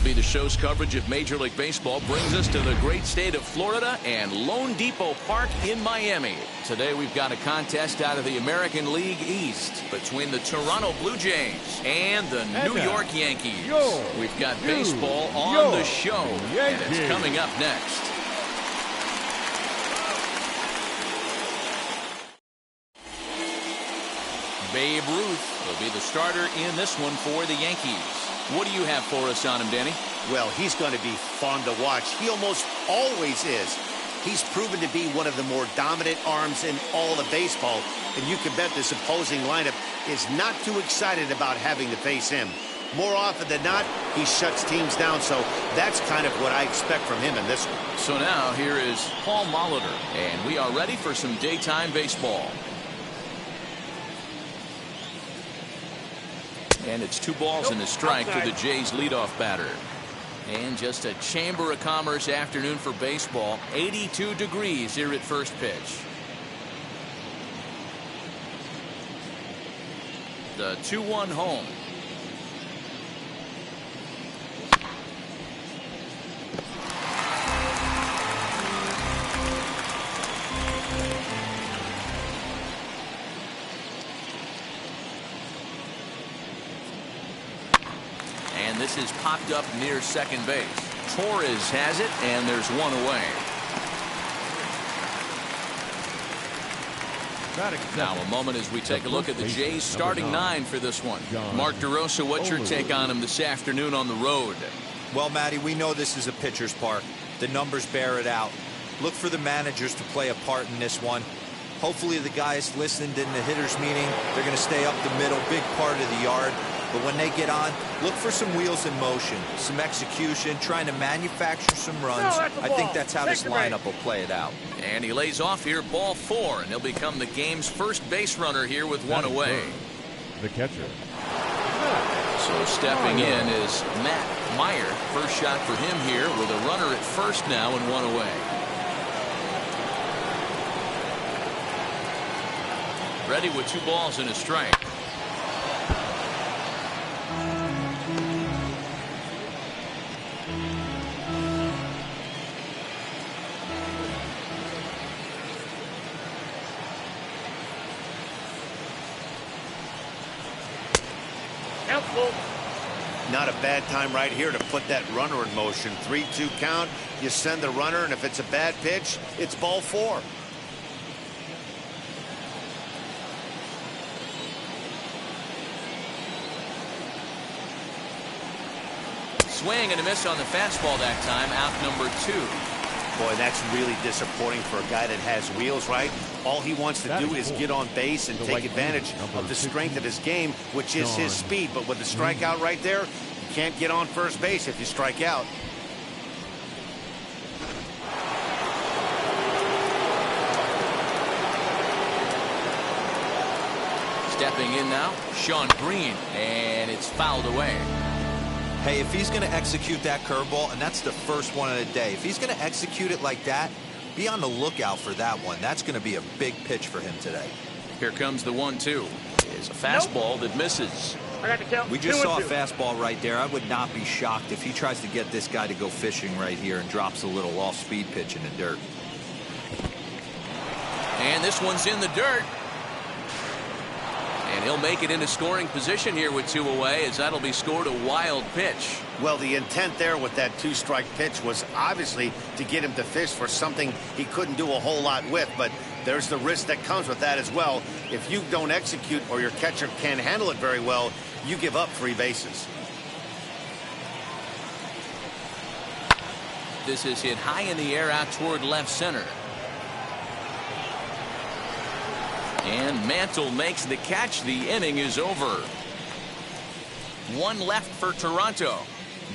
MLB The Show's coverage of Major League Baseball brings us to the great state of Florida and Lone Depot Park in Miami. Today we've got a contest out of the American League East between the Toronto Blue Jays and the New York Yankees. We've got baseball on the show, and it's coming up next. Babe Ruth will be the starter in this one for the Yankees. What do you have for us on him, Danny? Well, he's going to be fun to watch. He almost always is. He's proven to be one of the more dominant arms in all of baseball, and you can bet this opposing lineup is not too excited about having to face him. More often than not, he shuts teams down, so that's kind of what I expect from him in this one. So now here is Paul Molitor, and we are ready for some daytime baseball. And it's 2 balls and a strike to the Jays leadoff batter. And just a Chamber of Commerce afternoon for baseball. 82 degrees here at first pitch. The 2-1 home. And this is popped up near second base. Torres has it, and there's 1 away. Now a moment as we take a look at the Jays starting 9 for this one. Mark DeRosa, what's your take on him this afternoon on the road? Well, Matty, we know this is a pitcher's park. The numbers bear it out. Look for the managers to play a part in this one. Hopefully the guys listened in the hitters meeting. They're going to stay up the middle, big part of the yard. But when they get on, look for some wheels in motion, some execution, trying to manufacture some runs. I think that's how this lineup will play it out. And he lays off here, ball 4, and he'll become the game's first base runner here with 1 away. The catcher. So stepping in is Matt Meyer. First shot for him here with a runner at first now and 1 away. Ready with 2 balls and a strike. Not a bad time right here to put that runner in motion. 3-2 count. You send the runner, and if it's a bad pitch, it's ball 4. Swing and a miss on the fastball that time. Out number 2. Boy, that's really disappointing for a guy that has wheels, right? All he wants to do is get on base and take advantage of the strength of his game, which is his speed. But with the strikeout right there, you can't get on first base if you strike out. Stepping in now, Sean Green, and it's fouled away. Hey, if he's going to execute that curveball, and that's the first one of the day, if he's going to execute it like that, be on the lookout for that one. That's going to be a big pitch for him today. Here comes the 1-2. It's a fastball that misses. I got the count. We just saw a fastball right there. I would not be shocked if he tries to get this guy to go fishing right here and drops a little off-speed pitch in the dirt. And this one's in the dirt. And he'll make it into scoring position here with 2 away, as that'll be scored a wild pitch. Well, the intent there with that 2-strike pitch was obviously to get him to fish for something he couldn't do a whole lot with, but there's the risk that comes with that as well. If you don't execute or your catcher can't handle it very well, you give up 3 bases. This is hit high in the air out toward left center. And Mantle makes the catch. The inning is over. 1 left for Toronto.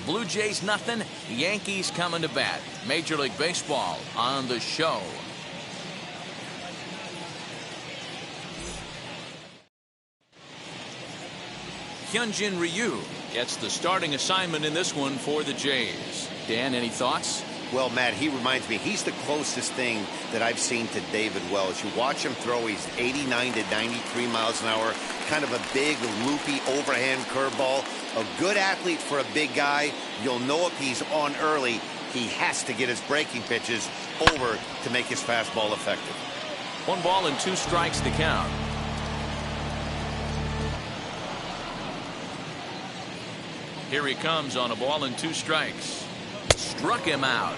Blue Jays nothing. Yankees coming to bat. Major League Baseball on the show. Hyunjin Ryu gets the starting assignment in this one for the Jays. Dan, any thoughts? Well, Matt, he reminds me, he's the closest thing that I've seen to David Wells. You watch him throw, he's 89 to 93 miles an hour, kind of a big, loopy, overhand curveball. A good athlete for a big guy. You'll know if he's on early, he has to get his breaking pitches over to make his fastball effective. 1 ball and 2 strikes to count. Here he comes on a ball and 2 strikes. Struck him out.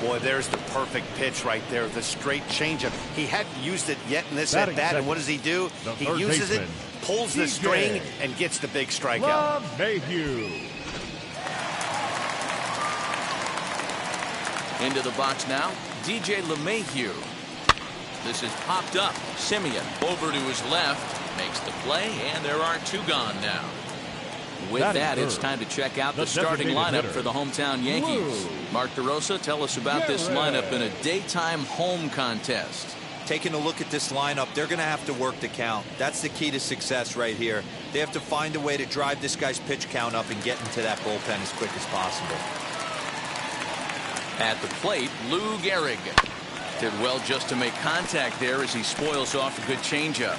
Boy, there's the perfect pitch right there, the straight changeup. He hadn't used it yet in this at bat, and what does he do? He uses it, pulls the string, and gets the big strikeout. Into the box now, DJ LeMahieu. This is popped up. Simeon over to his left. Makes the play, and there are 2 gone now. With that, it's time to check out the starting lineup for the hometown Yankees. Mark DeRosa, tell us about this lineup in a daytime home contest. Taking a look at this lineup, they're going to have to work the count. That's the key to success right here. They have to find a way to drive this guy's pitch count up and get into that bullpen as quick as possible. At the plate, Lou Gehrig. Did well just to make contact there as he spoils off a good changeup.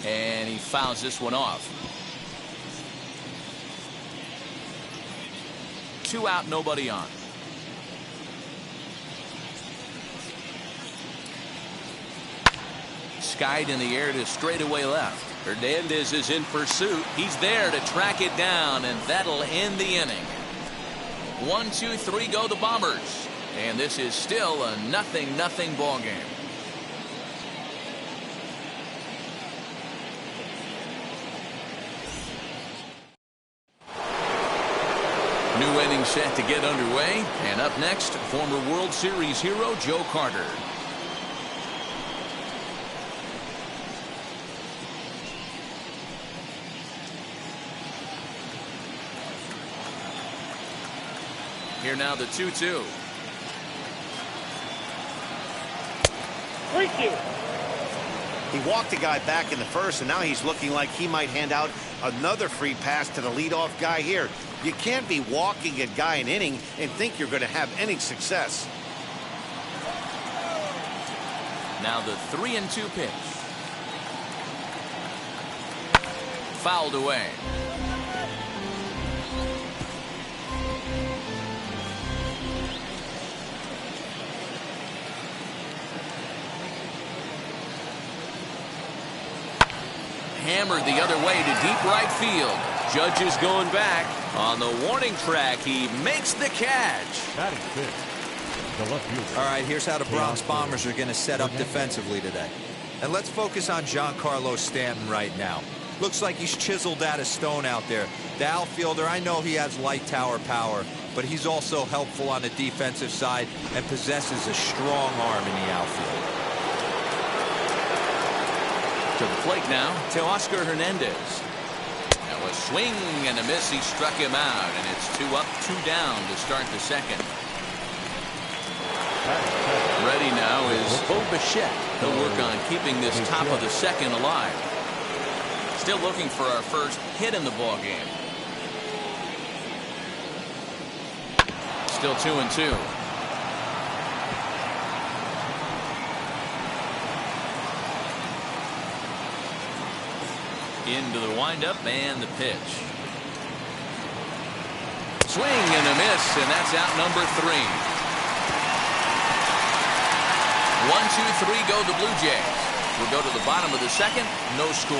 And he fouls this one off. 2 out, nobody on. Skied in the air to straightaway left. Hernandez is in pursuit. He's there to track it down, and that'll end the inning. 1, 2, 3 go the Bombers. And this is still a 0-0 ball game. New inning set to get underway, and up next, former World Series hero Joe Carter. Here now the 2-2. Thank you. He walked the guy back in the first, and now he's looking like he might hand out another free pass to the leadoff guy here. You can't be walking a guy an inning and think you're going to have any success. Now the 3-2 pitch. Fouled away. Hammered the other way to deep right field. Judge is going back. On the warning track, he makes the catch. All right, here's how the Bronx Bombers are going to set up defensively today. And let's focus on Giancarlo Stanton right now. Looks like he's chiseled out of stone out there. The outfielder, I know he has light tower power, but he's also helpful on the defensive side and possesses a strong arm in the outfield. To the plate now, Teoscar Hernandez. Now a swing and a miss. He struck him out, and it's 2 up, 2 down to start the second. Ready now is Bo Bichette. He'll work on keeping this top of the second alive. Still looking for our first hit in the ball game. Still 2-2. Into the windup and the pitch. Swing and a miss, and that's out number 3. 1, 2, 3 go the Blue Jays. We'll go to the bottom of the second. No score.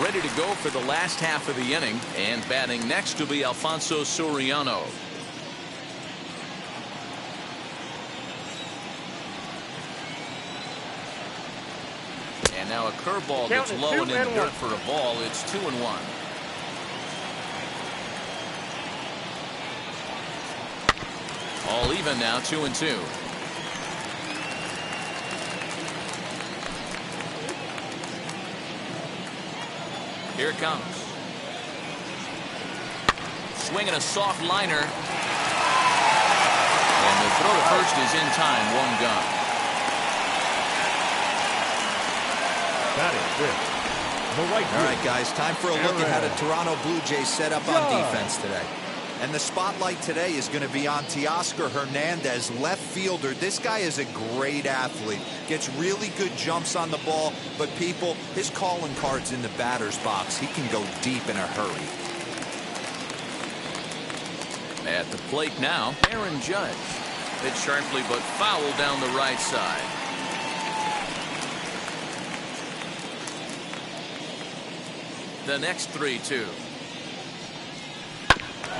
Ready to go for the last half of the inning, and batting next will be Alfonso Soriano. And now a curveball that's low and in the dirt for a ball. It's 2-1. All even now, 2-2. Here it comes. swing and a soft liner. And the throw to first is in time. One gone. Batting fifth, the right All right, guys, time for a look at how the Toronto Blue Jays set up on defense today. And the spotlight today is going to be on Teoscar Hernandez, left fielder. This guy is a great athlete. Gets really good jumps on the ball. But, people, his calling card's in the batter's box. He can go deep in a hurry. At the plate now, Aaron Judge. Hit sharply but foul down the right side. The next 3-2.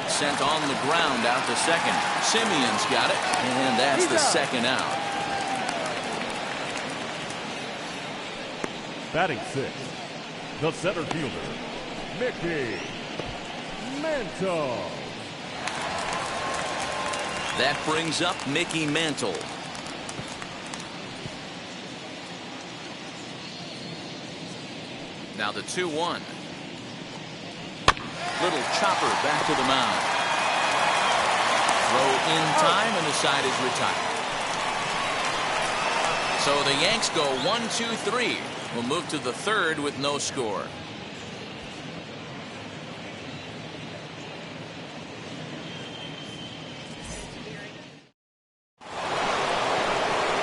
Sent on the ground out to second. Simeon's got it, and that's the second out. batting sixth, the center fielder, Mickey Mantle. That brings up Mickey Mantle. Now the 2-1. Little chopper back to the mound. Throw in time, and the side is retired. So the Yanks go 1-2-3. We'll move to the third with no score.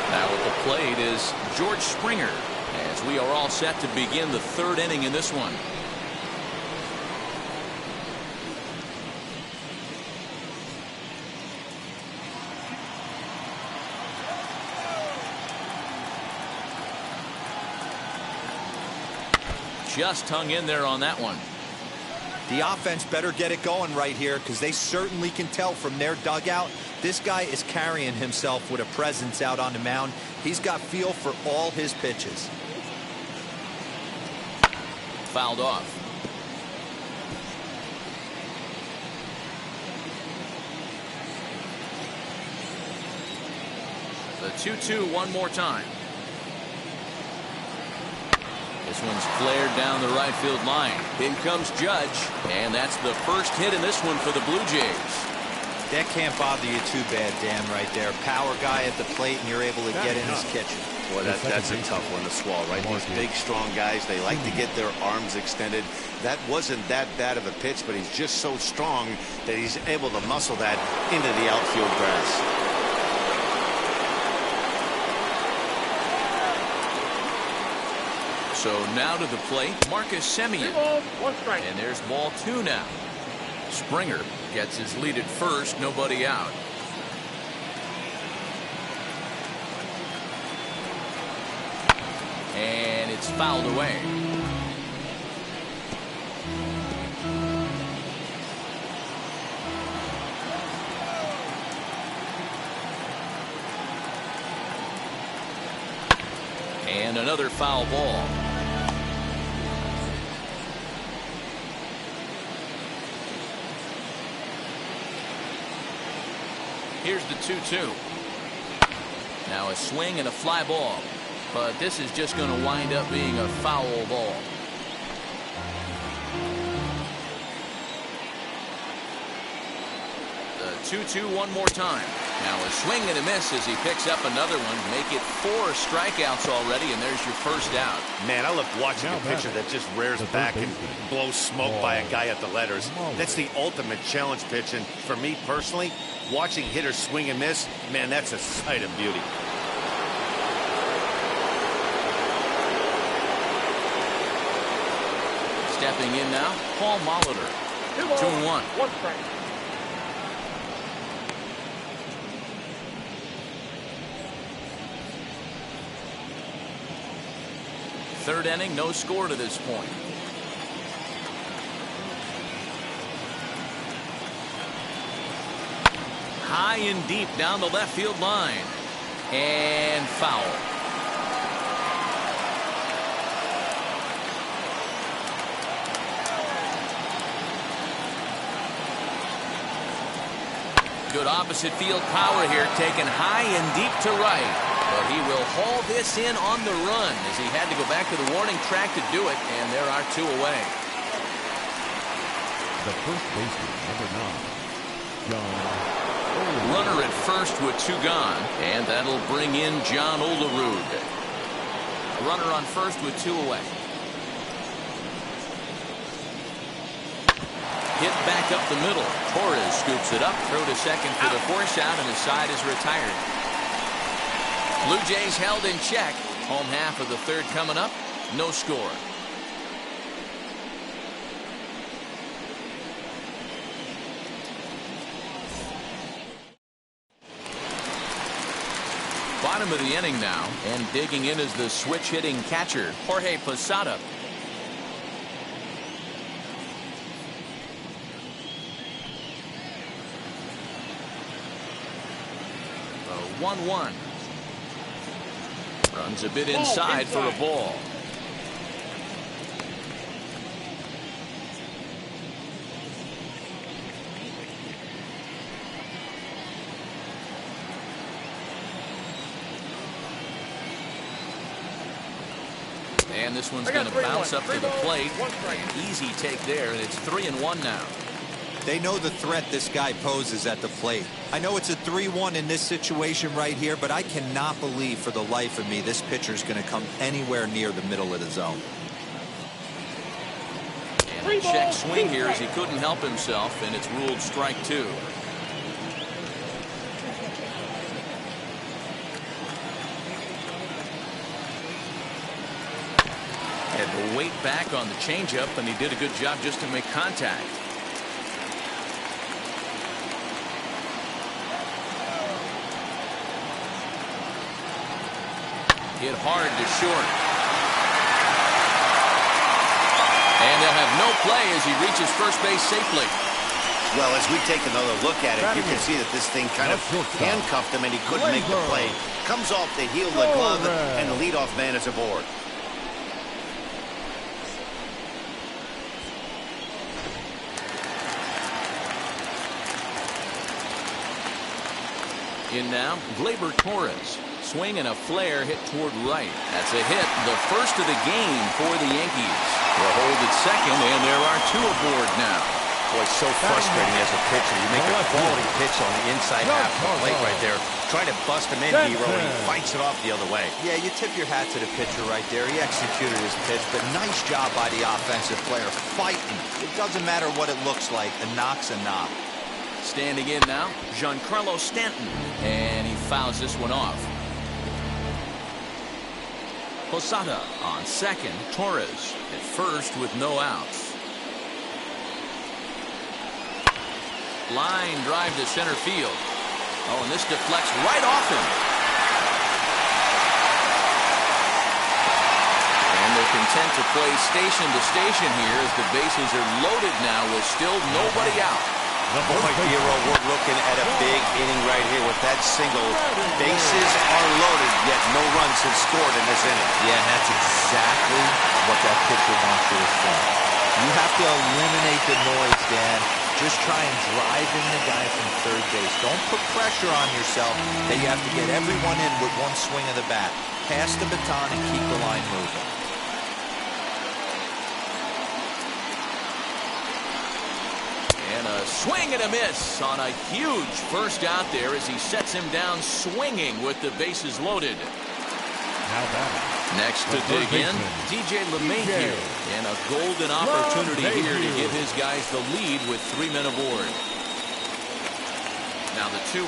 Now at the plate is George Springer, as we are all set to begin the third inning in this one. Just hung in there on that one. The offense better get it going right here, because they certainly can tell from their dugout this guy is carrying himself with a presence out on the mound. He's got feel for all his pitches. Fouled off. The 2-2 one more time. This one's flared down the right field line. In comes Judge, and that's the first hit in this one for the Blue Jays. That can't bother you too bad, Dan, right there. Power guy at the plate, and you're able to get in his kitchen. Boy, that's a tough one to swallow, right? These big, strong guys, they like to get their arms extended. That wasn't that bad of a pitch, but he's just so strong that he's able to muscle that into the outfield grass. So now to the plate, Marcus Semien. And there's ball 2 now. Springer gets his lead at first, nobody out. And it's fouled away. And another foul ball. Here's the 2-2. Now a swing and a fly ball. But this is just going to wind up being a foul ball. The 2-2 one more time. Now a swing and a miss as he picks up another one. Make it 4 strikeouts already, and there's your first out. Man, I love watching a pitcher that just rears back and blows smoke by a guy at the letters. That's the ultimate challenge pitch, and for me personally, watching hitters swing and miss, man, that's a sight of beauty. Stepping in now, Paul Molitor. 2-1. 1 strike. Third inning, no score to this point. High and deep down the left field line. And foul. Good opposite field power here, taken high and deep to right. But he will haul this in on the run as he had to go back to the warning track to do it, and there are 2 away. The first baseman, number 9, John. Runner at first with 2 gone, and that'll bring in John Olerud. A runner on first with 2 away. Hit back up the middle. Torres scoops it up, throw to second for the force out, and his side is retired. Blue Jays held in check. Home half of the third coming up. No score. Bottom of the inning now, and digging in is the switch hitting catcher, Jorge Posada. The 1-1. Runs a bit inside for a ball. And this one's going to bounce up to the plate. An easy take there, and it's 3-1 now. They know the threat this guy poses at the plate. I know it's a 3-1 in this situation right here, but I cannot believe for the life of me this pitcher's going to come anywhere near the middle of the zone. And a check swing here as he couldn't help himself, and it's ruled strike 2. Had to wait back on the changeup, and he did a good job just to make contact. Hit hard to short. And they'll have no play as he reaches first base safely. Well, as we take another look at it, you can see that this thing kind of handcuffed him, and he couldn't make the play. Comes off the heel of the glove, and the leadoff man is aboard. In now, Gleyber Torres. Swing and a flare hit toward right. That's a hit, the first of the game for the Yankees. They'll hold at second, and there are 2 aboard now. Boy, so frustrating as a pitcher. You make a quality pitch on the inside half of the plate right there. Try to bust him in, Hero, and he fights it off the other way. Yeah, you tip your hat to the pitcher right there. He executed his pitch, but nice job by the offensive player fighting. It doesn't matter what it looks like. A knock's a knock. Standing in now, Giancarlo Stanton, and he fouls this one off. Posada on second, Torres at first with no outs. Line drive to center field. Oh, and this deflects right off him. And they're content to play station to station here as the bases are loaded now with still nobody out. Boy, Hero, we're looking at a big inning right here with that single. Bases are loaded, yet no runs have scored in this inning. Yeah, and that's exactly what that pitcher wants you to think. You have to eliminate the noise, Dan. Just try and drive in the guy from third base. Don't put pressure on yourself that you have to get everyone in with one swing of the bat. Pass the baton and keep the line moving. And a swing and a miss on a huge first out there as he sets him down swinging with the bases loaded. Now batting. Next to dig in, DJ LeMahieu, and a golden opportunity here to give his guys the lead with 3 men aboard. Now the 2-1.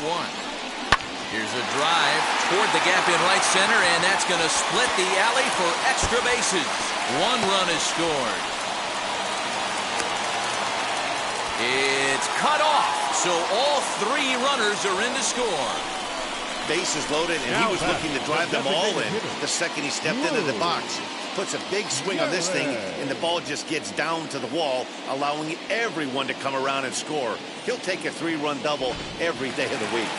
Here's a drive toward the gap in right center, and that's going to split the alley for extra bases. 1 run is scored. It's cut off, so all 3 runners are in to score. Bases loaded, and he was looking to drive them all in the second he stepped into the box. Puts a big swing on this thing, and the ball just gets down to the wall, allowing everyone to come around and score. He'll take a 3-run double every day of the week.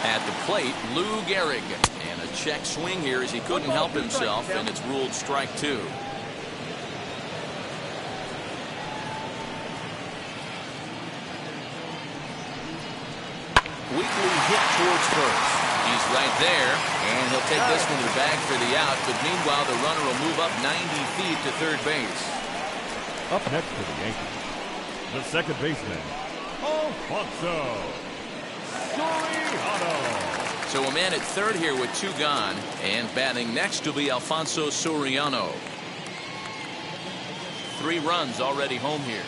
At the plate, Lou Gehrig. And a check swing here as he couldn't help himself, and it's ruled strike 2. Weekly hit towards first. He's right there. And he'll take this one to the bag for the out, but meanwhile the runner will move up 90 feet to third base. Up next for the Yankees, the second baseman, Alfonso Soriano. So a man at third here with 2 gone, and batting next will be Alfonso Soriano. 3 runs already home here.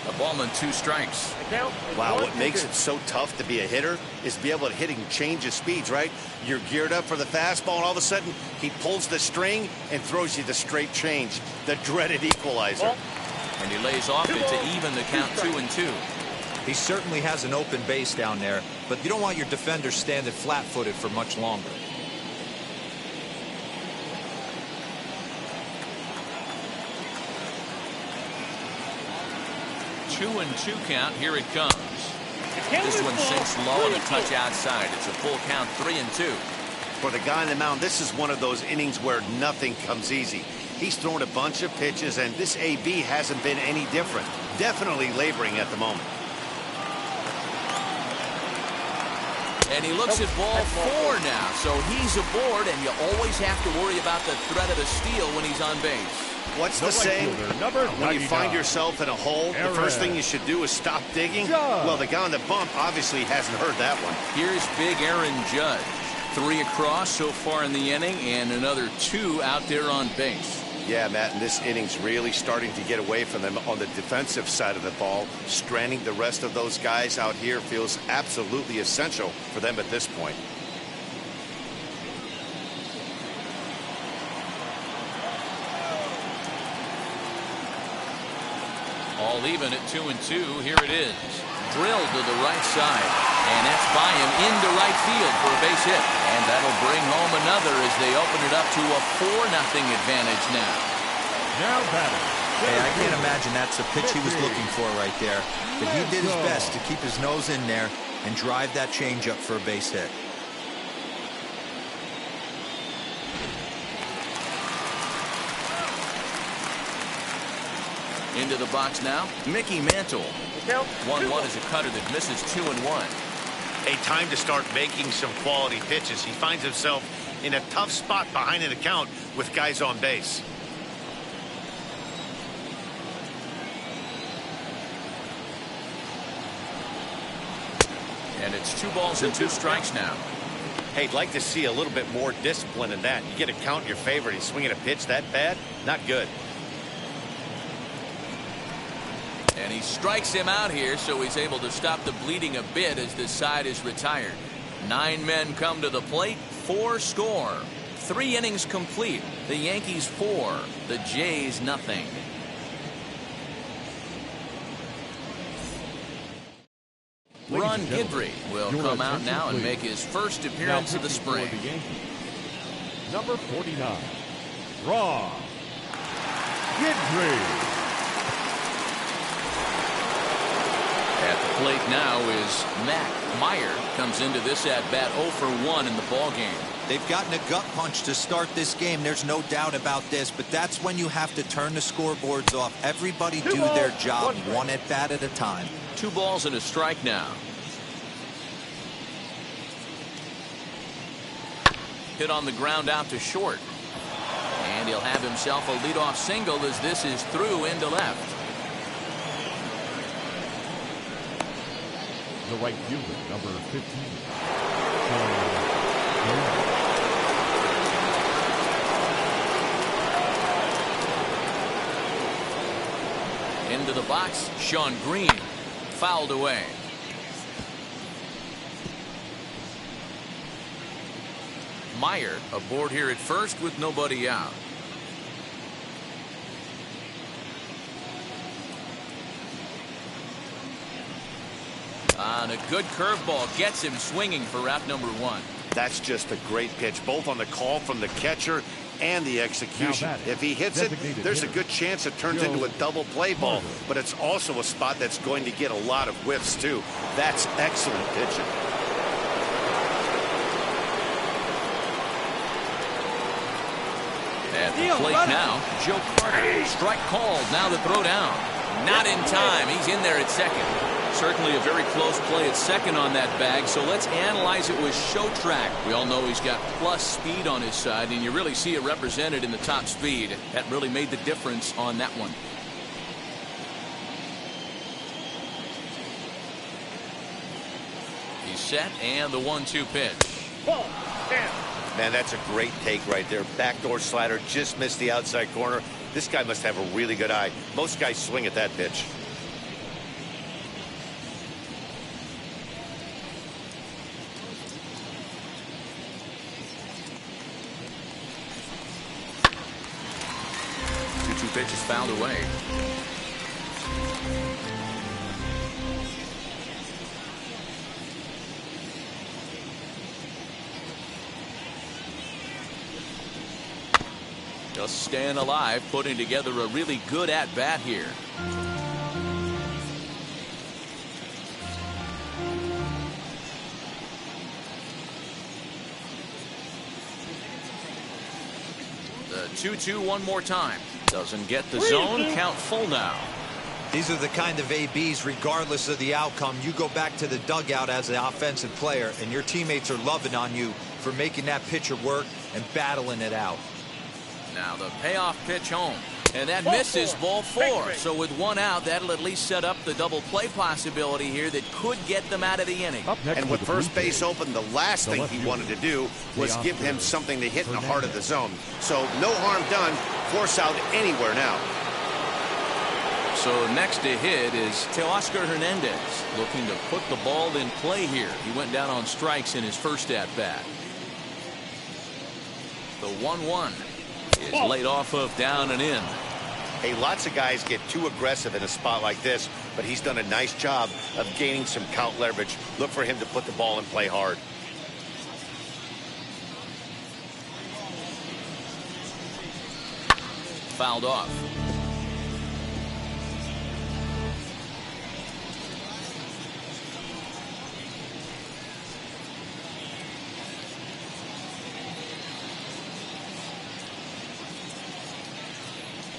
A ball and 2 strikes. Wow, what makes it so tough to be a hitter is to be able to hit and change his speeds, right? You're geared up for the fastball, and all of a sudden, he pulls the string and throws you the straight change, the dreaded equalizer. And he lays off it to even the count 2-2. He certainly has an open base down there, but you don't want your defender standing flat-footed for much longer. 2-2 count. Here it comes. This one sinks low and a touch outside. It's a full count, 3-2. For the guy on the mound, this is one of those innings where nothing comes easy. He's thrown a bunch of pitches, and this AB hasn't been any different. Definitely laboring at the moment. And he looks at ball 4 now, so he's aboard, and you always have to worry about the threat of a steal when he's on base. What's the saying? When you find yourself in a hole, the first thing you should do is stop digging. Well, the guy on the bump obviously hasn't heard that one. Here's big Aaron Judge. 3 across so far in the inning, and another 2 out there on base. Yeah, Matt, and this inning's really starting to get away from them on the defensive side of the ball. Stranding the rest of those guys out here feels absolutely essential for them at this point. All even at 2-2. Here it is. Drilled to the right side. And that's by him into right field for a base hit. And that'll bring home another as they open it up to a 4-0 advantage now. Now batting. Hey, I can't imagine that's the pitch he was looking for right there. But he did his best to keep his nose in there and drive that changeup for a base hit. Into the box now, Mickey Mantle. 1-1 is a cutter that misses 2-1. A time to start making some quality pitches. He finds himself in a tough spot behind an account with guys on base. And it's 2 balls and 2 strikes now. Hey, I'd like to see a little bit more discipline in that. You get a count in your favor and he's swinging a pitch that bad? Not good. And he strikes him out here, so he's able to stop the bleeding a bit as this side is retired. 9 men come to the plate, 4 score. 3 innings complete. The Yankees 4, the Jays nothing. Ron Guidry will come out now and make his first appearance of the spring. Number 49, Ron Guidry. At the plate now is Matt Meyer. Comes into this at bat 0 for 1 in the ball game. They've gotten a gut punch to start this game. There's no doubt about this, but that's when you have to turn the scoreboards off. Everybody do their job 1 at bat at a time. 2 balls and a strike now. Hit on the ground out to short. And he'll have himself a leadoff single as this is through into left. The right fielder, number 15. Into the box, Sean Green. Fouled away. Meyer aboard here at first with nobody out. And a good curveball gets him swinging for out number 1. That's just a great pitch, both on the call from the catcher and the execution. If he hits it, there's a good chance it turns into a double play ball, but it's also a spot that's going to get a lot of whiffs too. That's excellent pitching. At the plate now, Joe Carter. Strike called. Now the throw down. Not in time. He's in there at second. Certainly a very close play at second on that bag, so let's analyze it with show track. We all know he's got plus speed on his side, and you really see it represented in the top speed. That really made the difference on that one. He's set, and the 1-2 pitch. Man, that's a great take right there. Backdoor slider just missed the outside corner. This guy must have a really good eye. Most guys swing at that pitch. Pitch is fouled away. Just staying alive, putting together a really good at-bat here. The 2-2 one more time. Doesn't get the zone. Count full now. These are the kind of ABs, regardless of the outcome. You go back to the dugout as an offensive player, and your teammates are loving on you for making that pitcher work and battling it out. Now the payoff pitch home. And that misses ball 4. So with one out, that'll at least set up the double play possibility here that could get them out of the inning. And with first base open, the last thing he wanted to do was give him something to hit in the heart of the zone. So no harm done. Force out anywhere now. So next to hit is Teoscar Hernandez, looking to put the ball in play here. He went down on strikes in his first at-bat. The 1-1 is laid off of down and in. Hey, lots of guys get too aggressive in a spot like this, but he's done a nice job of gaining some count leverage. Look for him to put the ball in play hard. Fouled off.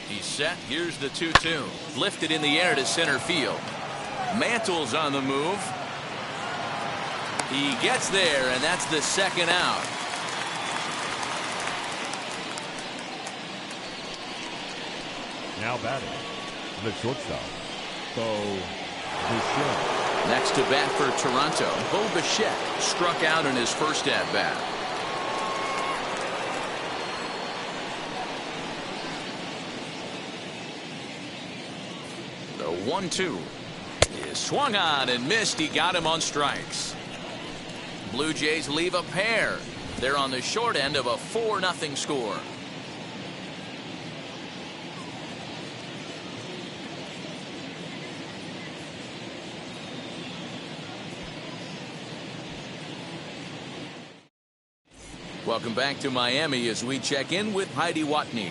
He's set. Here's the 2-2. Lifted in the air to center field. Mantle's on the move. He gets there, and that's the second out. Now batting, the shortstop, Bo Bichette. Next to bat for Toronto, Bo Bichette struck out in his first at-bat. The 1-2 is swung on and missed. He got him on strikes. Blue Jays leave a pair. They're on the short end of a 4-0 score. Welcome back to Miami as we check in with Heidi Watney.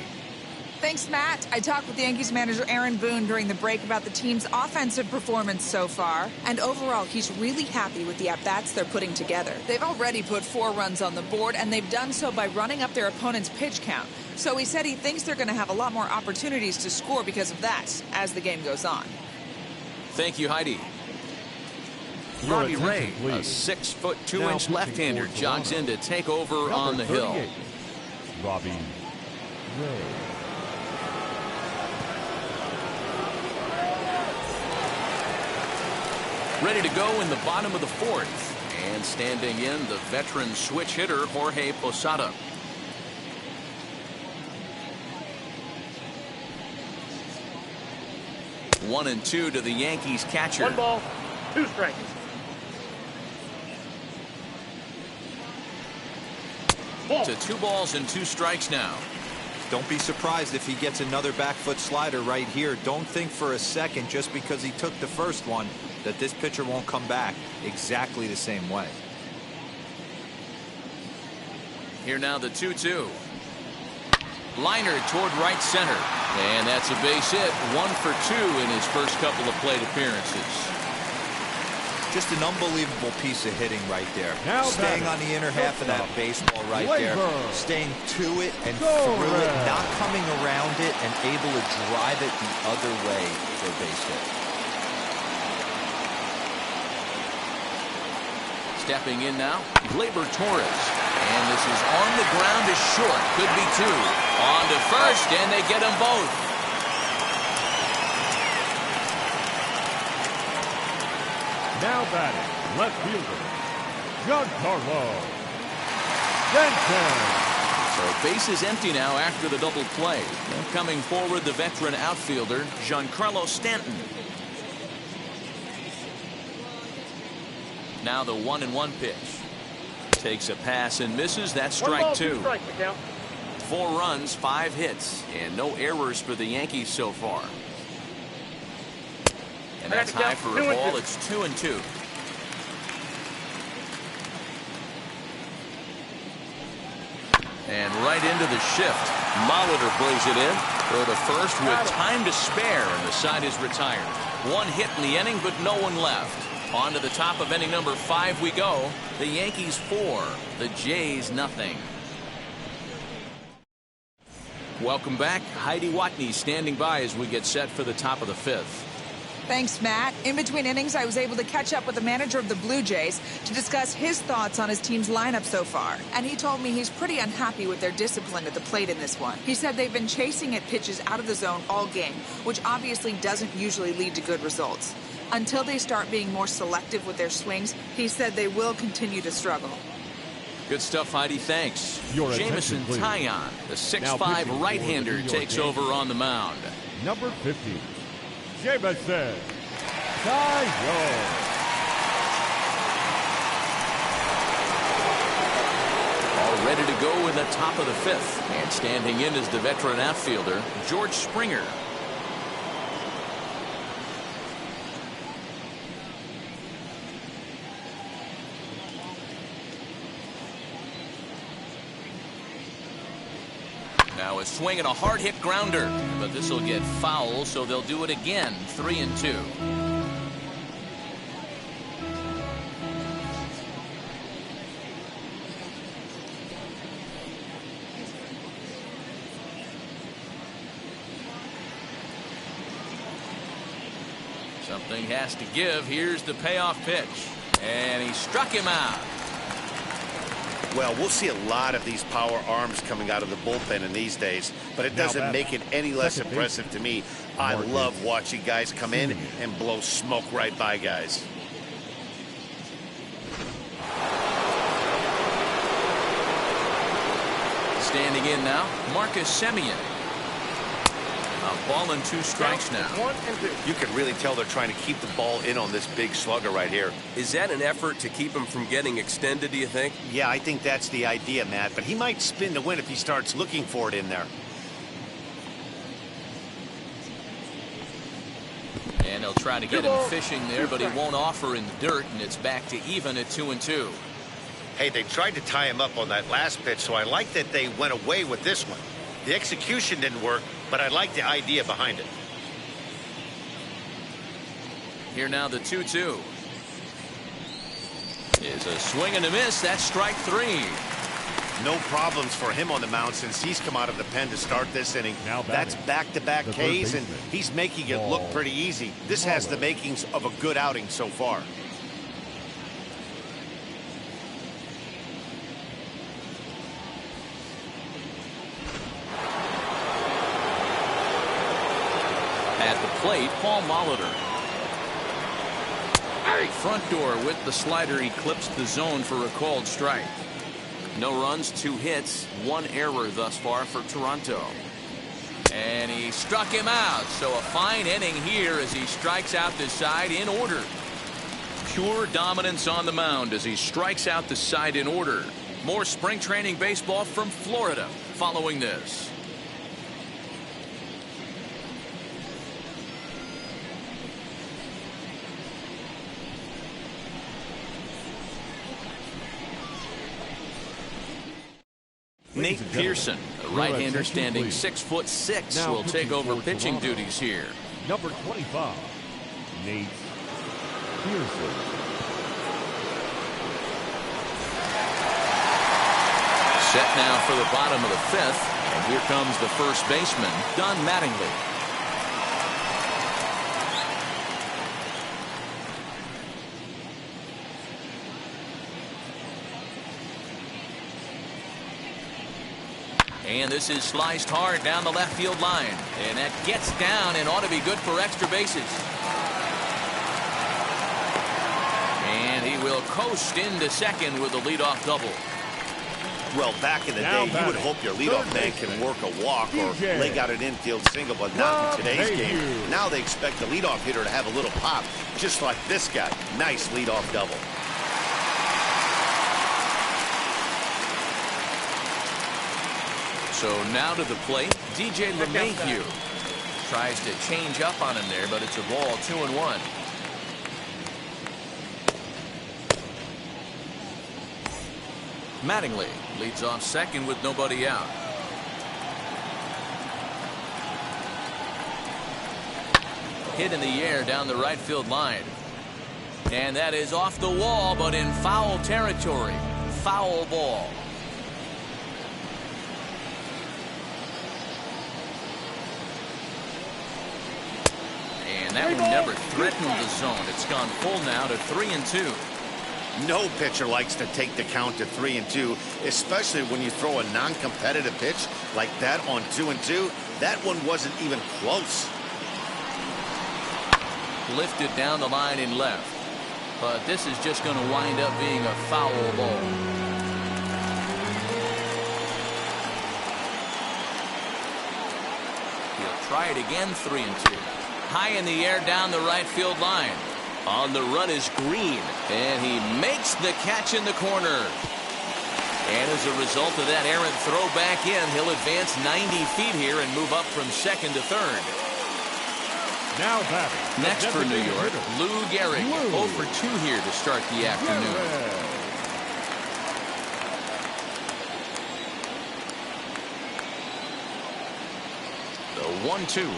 Thanks, Matt. I talked with Yankees manager Aaron Boone during the break about the team's offensive performance so far. And overall, he's really happy with the at-bats they're putting together. They've already put 4 runs on the board, and they've done so by running up their opponent's pitch count. So he said he thinks they're going to have a lot more opportunities to score because of that as the game goes on. Thank you, Heidi. Robbie Ray, a 6'2" left-hander, jogs in to take over on the hill. Robbie Ray. Ready to go in the bottom of the 4th. And standing in, the veteran switch hitter, Jorge Posada. One and 2 to the Yankees catcher. 1 ball, 2 strikes. To 2 balls and 2 strikes now. Don't be surprised if he gets another back foot slider right here. Don't think for a second, just because he took the first one, that this pitcher won't come back exactly the same way. Here now the 2-2. Liner toward right center. And that's a base hit. 1 for 2 in his first couple of plate appearances. Just an unbelievable piece of hitting right there. Now staying on the inner half of that baseball right there. Staying to it and through it, not coming around it, and able to drive it the other way for a base hit. Stepping in now, Gleyber Torres. And this is on the ground is short. Could be two. On to first, and they get them both. Now batting, left fielder, Giancarlo Stanton. So base is empty now after the double play. And coming forward, the veteran outfielder, Giancarlo Stanton. Now the 1-1 pitch. Takes a pass and misses. That's strike two. 4 runs, 5 hits, and no errors for the Yankees so far. And that's high for a ball. It's 2-2. And right into the shift. Molitor plays it in. Throw to first with time to spare, and the side is retired. 1 hit in the inning, but no one left. On to the top of inning number 5 we go. The Yankees 4, the Jays nothing. Welcome back. Heidi Watney standing by as we get set for the top of the 5th. Thanks, Matt. In between innings, I was able to catch up with the manager of the Blue Jays to discuss his thoughts on his team's lineup so far. And he told me he's pretty unhappy with their discipline at the plate in this one. He said they've been chasing at pitches out of the zone all game, which obviously doesn't usually lead to good results. Until they start being more selective with their swings, he said they will continue to struggle. Good stuff, Heidi. Thanks. Jamison Taillon, the 6'5" right-hander, takes over on the mound. Number 50, Jamison Taillon. All ready to go in the top of the 5th. And standing in is the veteran outfielder, George Springer. Now a swing and a hard hit grounder, but this will get foul, so they'll do it again. 3-2. Something has to give. Here's the payoff pitch, and he struck him out. Well, we'll see a lot of these power arms coming out of the bullpen in these days, but it doesn't make it any less impressive to me. I love watching guys come in and blow smoke right by guys. Standing in now, Marcus Semien. A ball and 2 strikes now. You can really tell they're trying to keep the ball in on this big slugger right here. Is that an effort to keep him from getting extended, do you think? Yeah, I think that's the idea, Matt, but he might spin to win if he starts looking for it in there. And he'll try to get him fishing there, but he won't offer in the dirt, and it's back to even at 2-2. Hey, they tried to tie him up on that last pitch, so I like that they went away with this one. The execution didn't work, but I like the idea behind it. Here now the 2-2. Is a swing and a miss. That's strike 3. No problems for him on the mound since he's come out of the pen to start this inning. That's back-to-back Ks, and he's making it look pretty easy. This has the makings of a good outing so far. At the plate, Paul Molitor. Front door with the slider eclipsed the zone for a called strike. No runs, 2 hits, 1 error thus far for Toronto. And he struck him out, so a fine inning here as he strikes out the side in order. Pure dominance on the mound as he strikes out the side in order. More spring training baseball from Florida following this. Nate Pearson, a right-hander standing 6'6", will take over pitching duties here. Number 25, Nate Pearson. Set now for the bottom of the fifth. And here comes the first baseman, Don Mattingly. And this is sliced hard down the left field line. And that gets down and ought to be good for extra bases. And he will coast into second with a leadoff double. Well, back in the day, you would hope your leadoff man can work a walk or leg out an infield single, but not in today's game. Now they expect the leadoff hitter to have a little pop, just like this guy. Nice leadoff double. So now to the plate, DJ LeMahieu tries to change up on him there, but it's a ball, 2-1. Mattingly leads off second with nobody out. Hit in the air down the right field line. And that is off the wall, but in foul territory. Foul ball. And that one never threatened the zone. It's gone full now to 3-2. No pitcher likes to take the count to 3-2, especially when you throw a non-competitive pitch like that on 2-2. That one wasn't even close. Lifted down the line in left. But this is just going to wind up being a foul ball. He'll try it again, 3-2. High in the air down the right field line. On the run is Green, and he makes the catch in the corner. And as a result of that errant throw back in, he'll advance 90 feet here and move up from second to third. Now batting. Next for New York, Lou Gehrig, 0 for 2 here to start the afternoon. The 1-2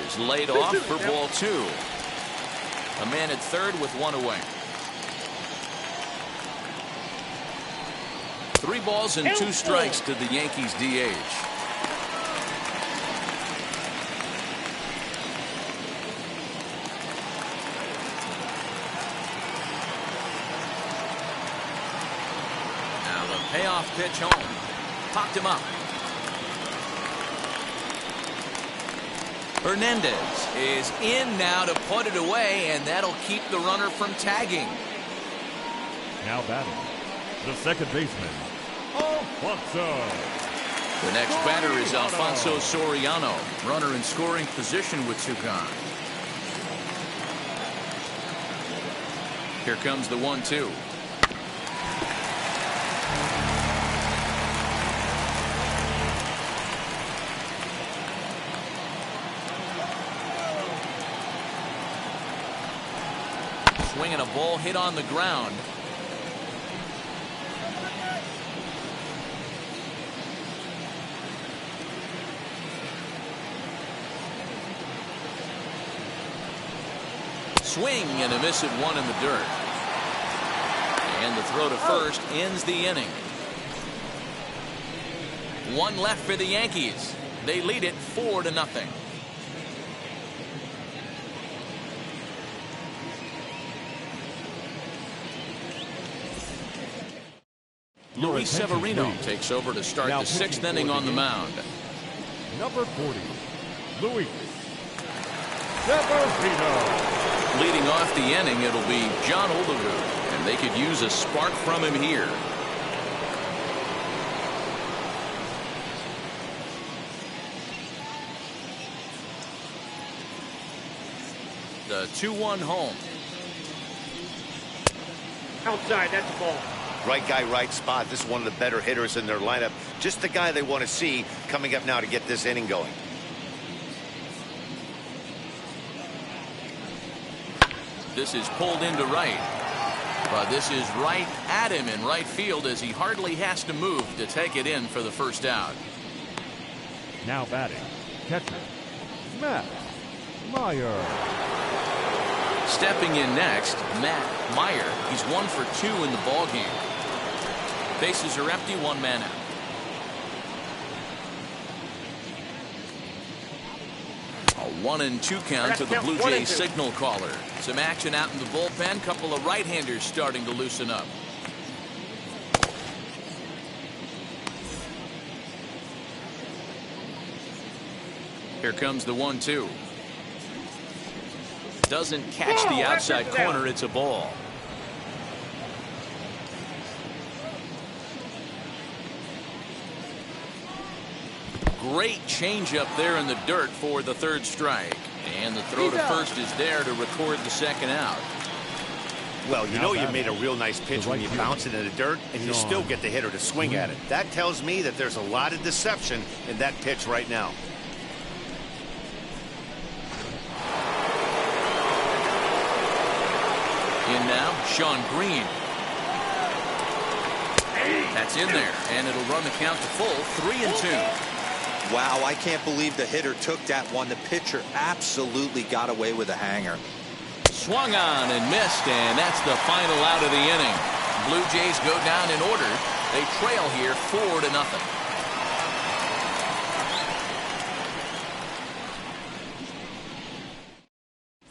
is laid off for ball 2. A man at third with one away. 3 balls and 2 strikes to the Yankees DH. Now the payoff pitch home. Popped him up. Hernandez is in now to put it away, and that'll keep the runner from tagging. Now batting, the second baseman, Alfonso. The next batter is Alfonso Soriano, runner in scoring position with 2 gone. Here comes the 1-2. Swinging a ball hit on the ground. Swing and a miss at 1 in the dirt. And the throw to first ends the inning. 1 left for the Yankees. They lead it 4-0. Luis Severino takes over to start the 6th inning on the mound. Number 40, Luis Severino. Leading off the inning, it'll be John Olerud, and they could use a spark from him here. The 2-1 home. Outside, that's a ball. Right guy, right spot. This is one of the better hitters in their lineup. Just the guy they want to see coming up now to get this inning going. This is pulled into right. But this is right at him in right field as he hardly has to move to take it in for the first out. Now batting, catcher, Matt Meyer. Stepping in next, Matt Meyer. He's 1 for 2 in the ballgame. Bases are empty, one man out. A 1-2 count to the Blue Jays signal caller. Some action out in the bullpen. Couple of right-handers starting to loosen up. Here comes the 1-2. Doesn't catch the outside corner. It's a ball. Great changeup there in the dirt for the third strike. And the throw to first is there to record the second out. Well, you know you made a real nice pitch when you bounce it in the dirt and you still get the hitter to swing at it. That tells me that there's a lot of deception in that pitch right now. In now, Sean Green. That's in there, and it'll run the count to full, 3-2. Wow, I can't believe the hitter took that one. The pitcher absolutely got away with a hanger. Swung on and missed, and that's the final out of the inning. Blue Jays go down in order. They trail here 4-0.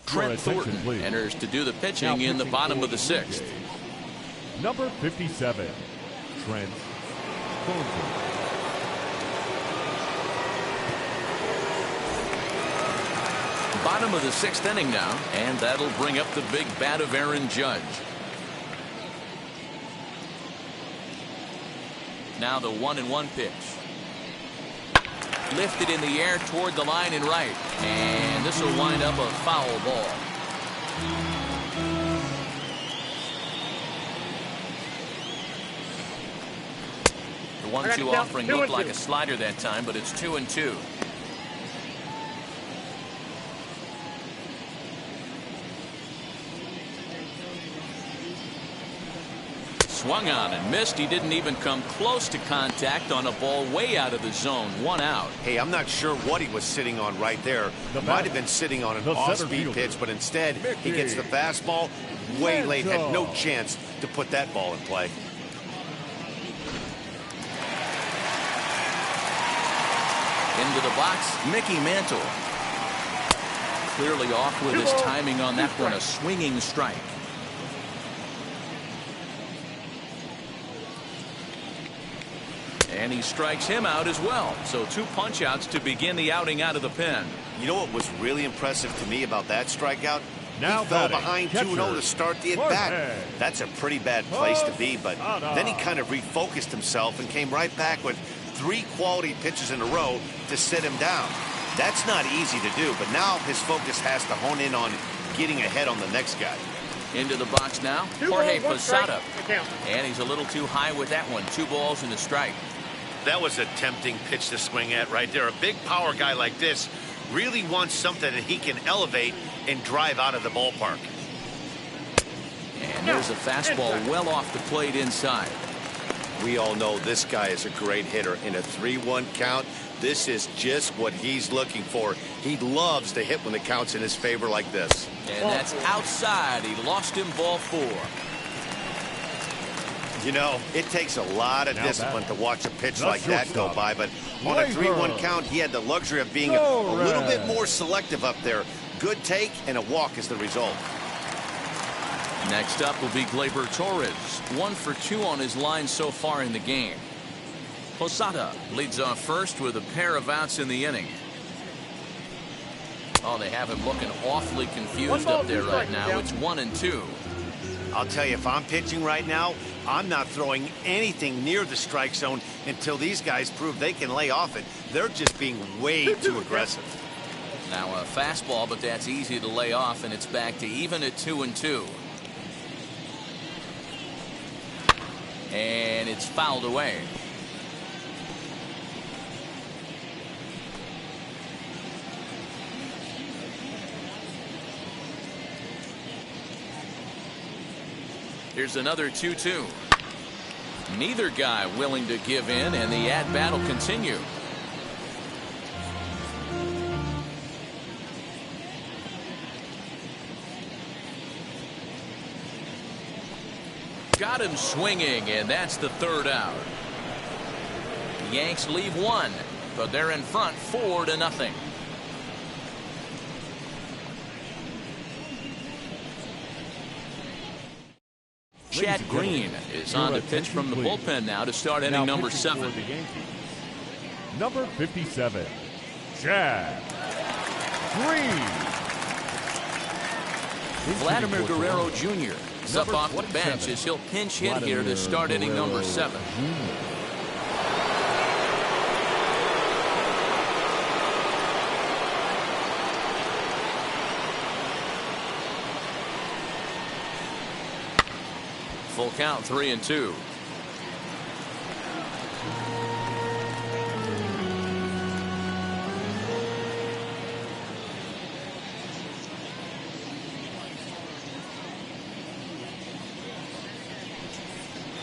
Trent Thornton enters to do the pitching in the bottom of the sixth. Number 57, Trent Thornton. Bottom of the sixth inning now, and that'll bring up the big bat of Aaron Judge. Now the 1-1 pitch. Lifted in the air toward the line and right, and this will wind up a foul ball. The 1-2 offering looked like a slider that time, but it's 2-2. Swung on and missed. He didn't even come close to contact on a ball way out of the zone. 1 out. Hey, I'm not sure what he was sitting on right there. Might have been sitting on an off-speed pitch, but instead he gets the fastball way late. Had no chance to put that ball in play. Into the box, Mickey Mantle. Clearly off with his timing on that one. A swinging strike. And he strikes him out as well. So 2 punch-outs to begin the outing out of the pen. You know what was really impressive to me about that strikeout? Now he fell behind 2-0 to start the at-bat. That's a pretty bad place to be, but then he kind of refocused himself and came right back with 3 quality pitches in a row to sit him down. That's not easy to do, but now his focus has to hone in on getting ahead on the next guy. Into the box now, Jorge Posada. And he's a little too high with that one. 2 balls and a strike. That was a tempting pitch to swing at right there. A big power guy like this really wants something that he can elevate and drive out of the ballpark. And there's a fastball well off the plate inside. We all know this guy is a great hitter. In a 3-1 count, this is just what he's looking for. He loves to hit when the count's in his favor like this. And that's outside. He lost him, ball 4. You know, it takes a lot of discipline to watch a pitch like that go by, but on a 3-1 count, he had the luxury of being a little bit more selective up there. Good take and a walk is the result. Next up will be Gleyber Torres. 1 for 2 on his line so far in the game. Posada leads off first with a pair of outs in the inning. Oh, they have him looking awfully confused up there right now. It's 1-2. I'll tell you, if I'm pitching right now, I'm not throwing anything near the strike zone until these guys prove they can lay off it. They're just being way too aggressive. Now a fastball, but that's easy to lay off, and it's back to even at 2-2. And it's fouled away. Here's another 2-2. Neither guy willing to give in, and the at-bat will continue. Got him swinging, and that's the third out. The Yanks leave one, but they're in front 4-0. Chad Green is on to pitch from the bullpen now to start inning number 7. The Yankees, number 57, Chad Green. Vladimir Guerrero Jr. is up off the bench as he'll pinch hit here to start inning number 7. Full count, 3-2.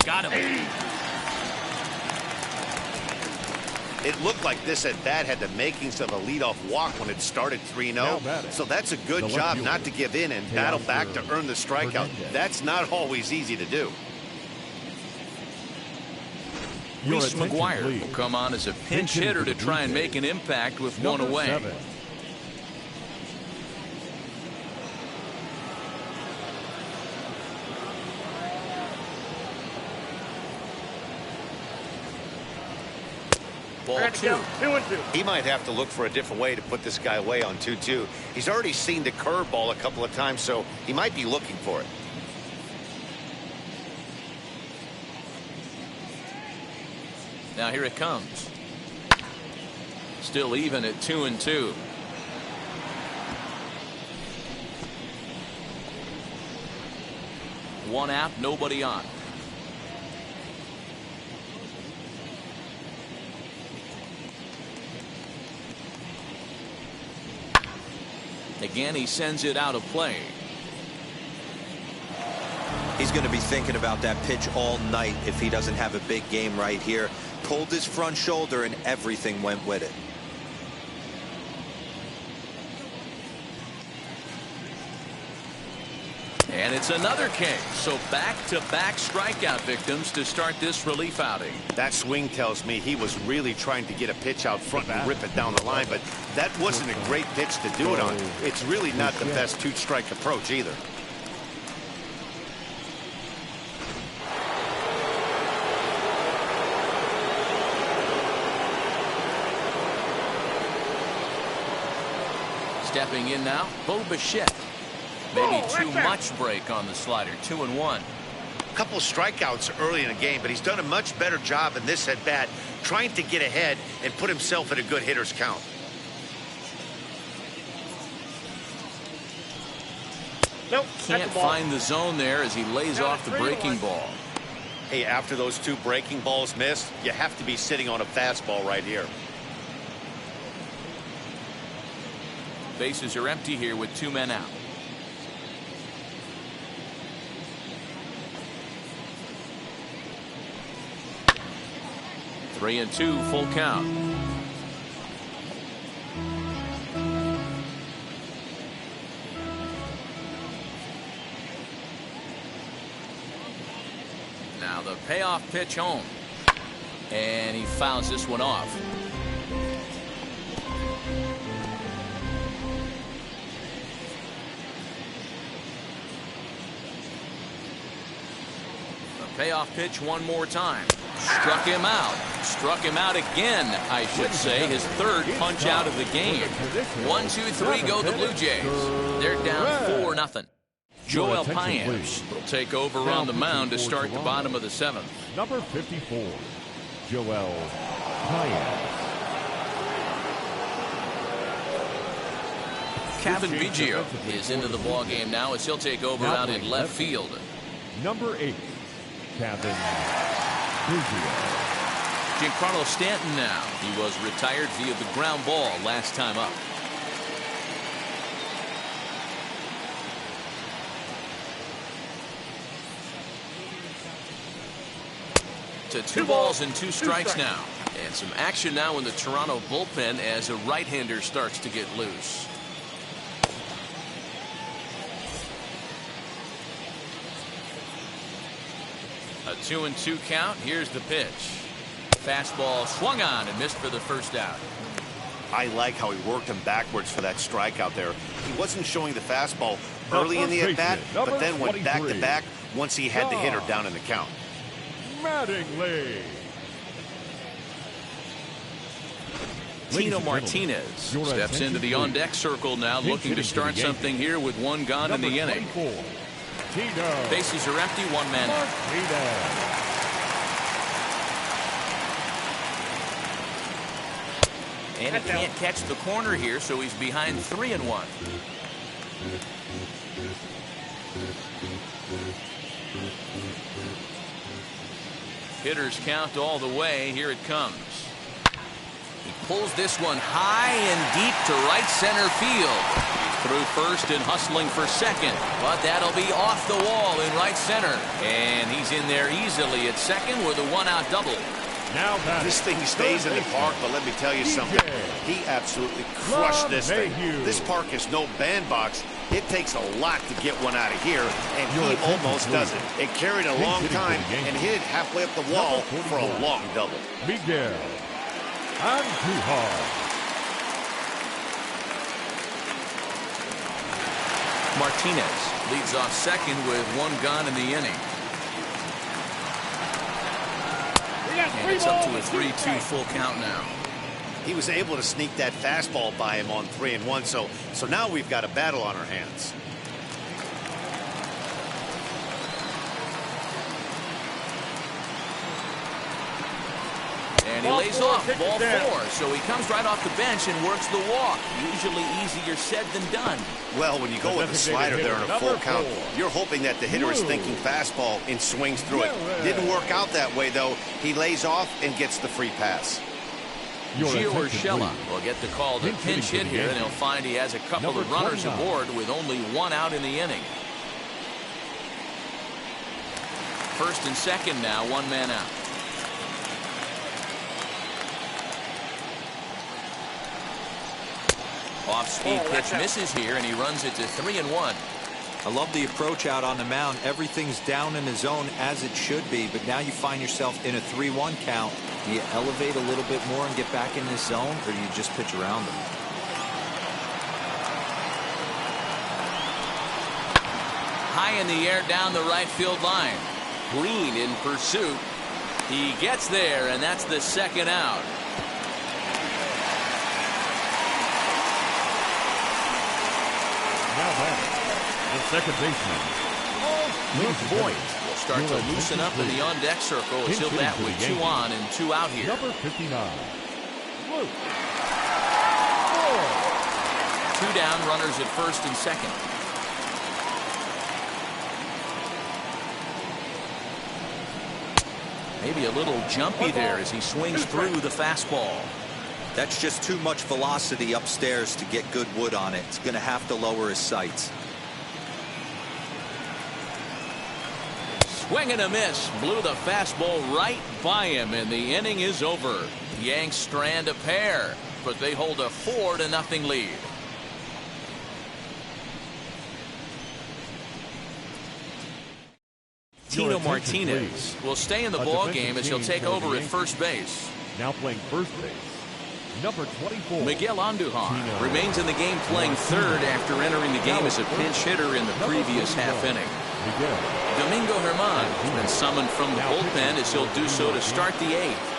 Got him. It looked like this at bat had the makings of a leadoff walk when it started 3-0. So that's a good job not to give in and battle back to earn the strikeout. That's not always easy to do. Reese McGuire will come on as a pinch hitter to try and make an impact with one away. 7. Ball 2. 2-2. He might have to look for a different way to put this guy away on 2-2. He's already seen the curveball a couple of times, so he might be looking for it. Now here it comes. Still even at 2-2. One out, nobody on. Again, he sends it out of play. He's going to be thinking about that pitch all night if he doesn't have a big game right here. Pulled his front shoulder and everything went with it. And it's another K. So back-to-back strikeout victims to start this relief outing. That swing tells me he was really trying to get a pitch out front and rip it down the line, but that wasn't a great pitch to do it on. It's really not the best two-strike approach either. Stepping in now, Bo Bichette. Maybe too much break on the slider. 2-1. A couple strikeouts early in the game, but he's done a much better job in this at bat, trying to get ahead and put himself in a good hitter's count. Nope. Can't find the zone there as he lays off the breaking ball. Hey, after those two breaking balls missed, you have to be sitting on a fastball right here. Bases are empty here with 2 men out. Three and 2, full count. Now the payoff pitch home. And he fouls this one off. Payoff pitch one more time. Struck him out. Struck him out again, I should say. His third punch out of the game. 1-2-3 go the Blue Jays. They're down 4-0. Joel Paynes will take over on the mound to start the bottom of the 7th. Number 54, Joel Paynes. Kevin Biggio is into the ballgame now as he'll take over out in left field. Number 8, Kevin Biggio. Giancarlo Stanton now. He was retired via the ground ball last time up. To 2 balls and 2 strikes now. And some action now in the Toronto bullpen as a right-hander starts to get loose. A 2-2 count. Here's the pitch. Fastball swung on and missed for the first out. I like how he worked him backwards for that strikeout there. He wasn't showing the fastball early in the at-bat, but then went back-to-back once he had the hitter down in the count. Mattingly. Tino Martinez steps into the on-deck circle now, looking to start something here with one gone in the inning. Bases are empty, one man out. And he can't catch the corner here, so he's behind 3-1. Hitters count all the way. Here it comes. He pulls this one high and deep to right center field. He's through first and hustling for second, but that'll be off the wall in right center. And he's in there easily at second with a one-out double. Now this thing stays in the park, but let me tell you something. He absolutely crushed this thing. This park is no bandbox. It takes a lot to get one out of here, and he almost does it. It carried a long time and hit it halfway up the wall for a long double. Miguel Andujar. Martinez leads off second with one gone in the inning. And it's up to a 3-2 full count now. He was able to sneak that fastball by him on 3-1, so now we've got a battle on our hands. And he lays off ball 4, so he comes right off the bench and works the walk. Usually easier said than done. Well, when you go with the slider there in a full count, you're hoping that the hitter is thinking fastball and swings through it. Didn't work out that way, though. He lays off and gets the free pass. Gio Urshela will get the call to pinch hit here, and he'll find he has a couple of runners aboard with only one out in the inning. First and second now, one man out. Off-speed pitch misses here, and he runs it to 3-1. I love the approach out on the mound. Everything's down in the zone as it should be, but now you find yourself in a 3-1 count. Do you elevate a little bit more and get back in this zone, or do you just pitch around them? High in the air down the right field line. Green in pursuit. He gets there, and that's the second out. Now back, the second baseman, Luke Voigt will start to loosen up in the on-deck circle as he'll bat with 2 on and 2 out here. number 59, Luke 2 down, runners at first and second. Maybe a little jumpy there as he swings through the fastball. That's just too much velocity upstairs to get good wood on it. It's going to have to lower his sights. Swing and a miss. Blew the fastball right by him, and the inning is over. The Yanks strand a pair, but they hold a 4-0 lead. Tino Martinez will stay in the ball game as he'll take over at first base. now playing first base, number 24. Miguel Andujar remains in the game, playing third after entering the game as a pinch hitter in the previous half inning. Domingo Germán has been summoned from the bullpen as he'll do so to start the 8th.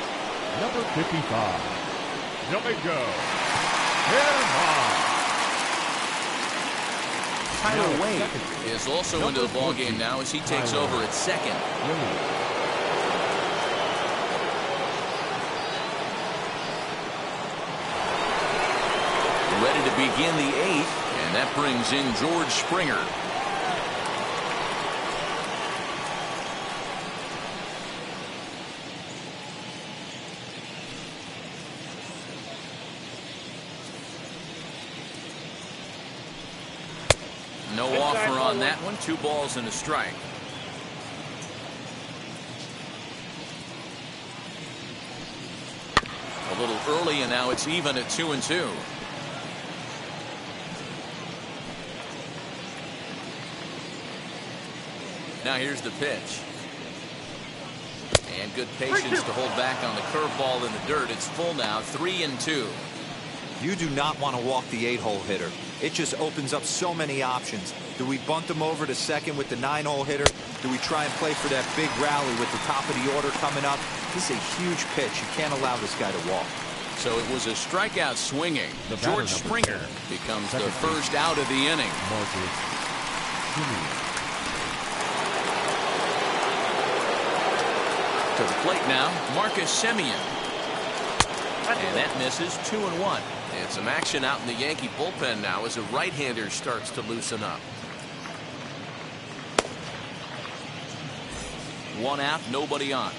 Number 55, Domingo Germán. Tyler Wade is also into the ball game now as he takes over at second. Ready to begin the 8th, and that brings in George Springer. No offer on that one. 2 balls and a strike. A little early, and now it's even at 2-2. Now here's the pitch. And good patience to hold back on the curveball in the dirt. It's full now, 3-2. You do not want to walk the 8-hole hitter. It just opens up so many options. Do we bunt him over to second with the 9-hole hitter? Do we try and play for that big rally with the top of the order coming up? This is a huge pitch. You can't allow this guy to walk. So it was a strikeout swinging. George Springer becomes the first out of the inning. To the plate now, Marcus Semien. And that misses, 2-1. And some action out in the Yankee bullpen now as a right-hander starts to loosen up. 1 out, nobody on.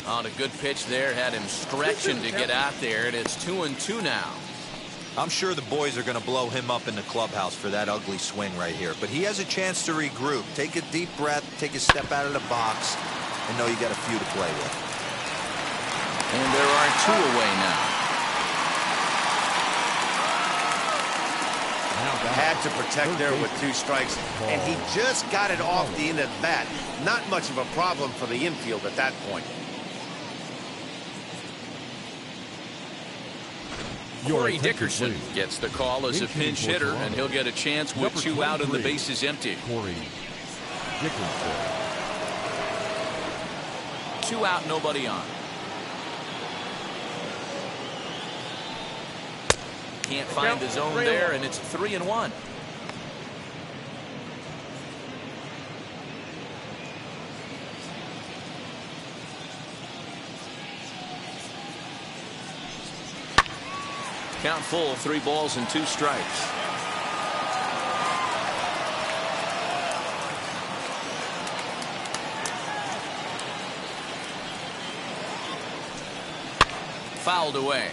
On a good pitch there, had him stretching to get out there, and it's 2-2 now. I'm sure the boys are going to blow him up in the clubhouse for that ugly swing right here. But he has a chance to regroup. Take a deep breath, take a step out of the box, and know you got a few to play with. And there are 2 away now. Had to protect there with 2 strikes, and he just got it off the end of the bat. Not much of a problem for the infield at that point. Corey Dickerson gets the call as a pinch hitter, and he'll get a chance with 2 out and the bases empty. Corey Dickerson. 2 out, nobody on. Can't find the zone there, and it's 3-1. Count full, 3 balls and 2 strikes. Fouled away.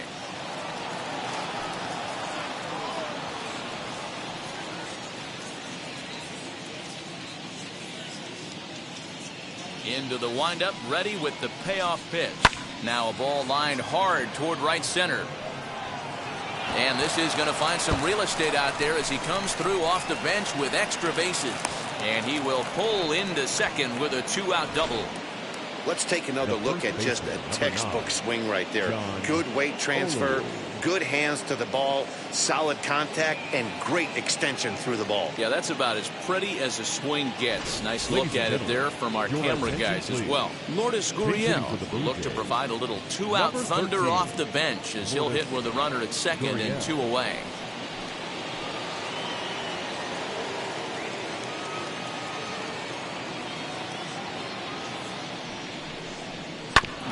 Into the windup, ready with the payoff pitch. Now a ball lined hard toward right center. And this is going to find some real estate out there as he comes through off the bench with extra bases. And he will pull into second with a 2-out double. Let's take another look at just a textbook swing right there. Good weight transfer, good hands to the ball, solid contact, and great extension through the ball. Yeah, that's about as pretty as a swing gets. Nice look at it there from our camera guys as well. Lourdes Gurriel will look to provide a little 2-out thunder off the bench as he'll hit with a runner at second and 2 away.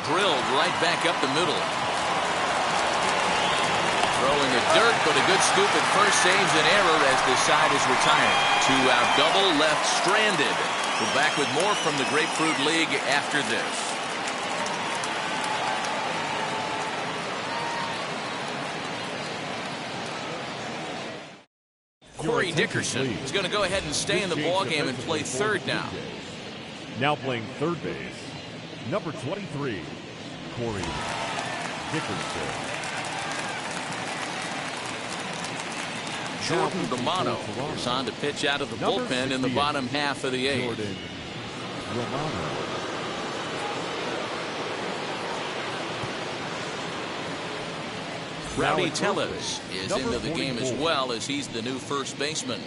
Drilled right back up the middle. Throwing the dirt, but a good scoop at first saves an error as the side is retired. 2-out double left stranded. We're back with more from the Grapefruit League after this. Corey Dickerson is going to go ahead and stay in the ballgame and play third now. Now playing third base, number 23, Corey Dickerson. Jordan Romano is on to pitch out of the bullpen in the bottom half of the 8th. Jordan Romano. Rowdy Tellez is into the game as well as he's the new first baseman.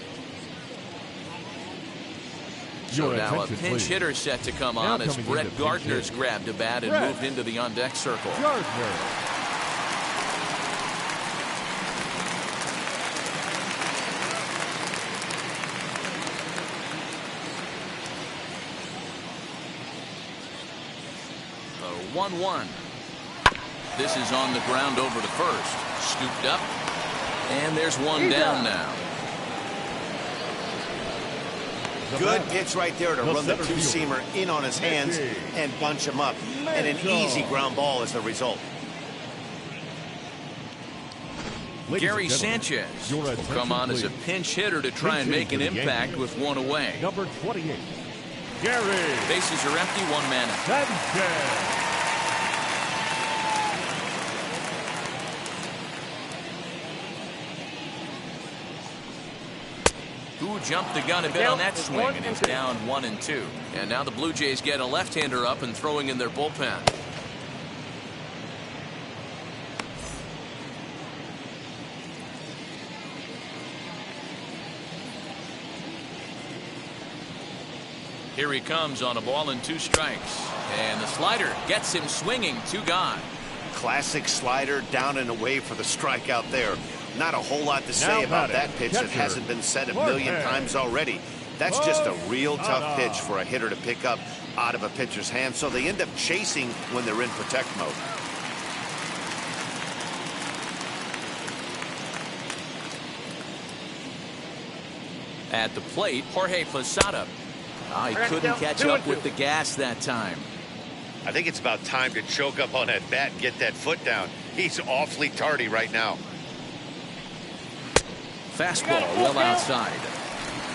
So now a pinch hitter set to come on as Brett Gardner's grabbed a bat and moved into the on-deck circle. Gardner. The 1-1. This is on the ground over to first. Scooped up. And there's one down now. Good pitch right there to run the 2-seamer in on his hands and bunch him up. And an easy ground ball as the result. Gary Sanchez will come on as a pinch hitter to try and make an impact with one away. Number 28, Gary. Bases are empty, one man out. Sanchez. Who jumped the gun a bit on that swing, and he's down 1-2. And now the Blue Jays get a left-hander up and throwing in their bullpen. Here he comes on a ball and 2 strikes. And the slider gets him swinging. 2 gone. Classic slider, down and away for the strikeout there. Not a whole lot to say about that pitch that hasn't been said a million times already. That's just a real tough pitch for a hitter to pick up out of a pitcher's hand, so they end up chasing when they're in protect mode. At the plate, Jorge Posada. He couldn't catch up with the gas that time. I think it's about time to choke up on that bat and get that foot down. He's awfully tardy right now. Fastball well outside.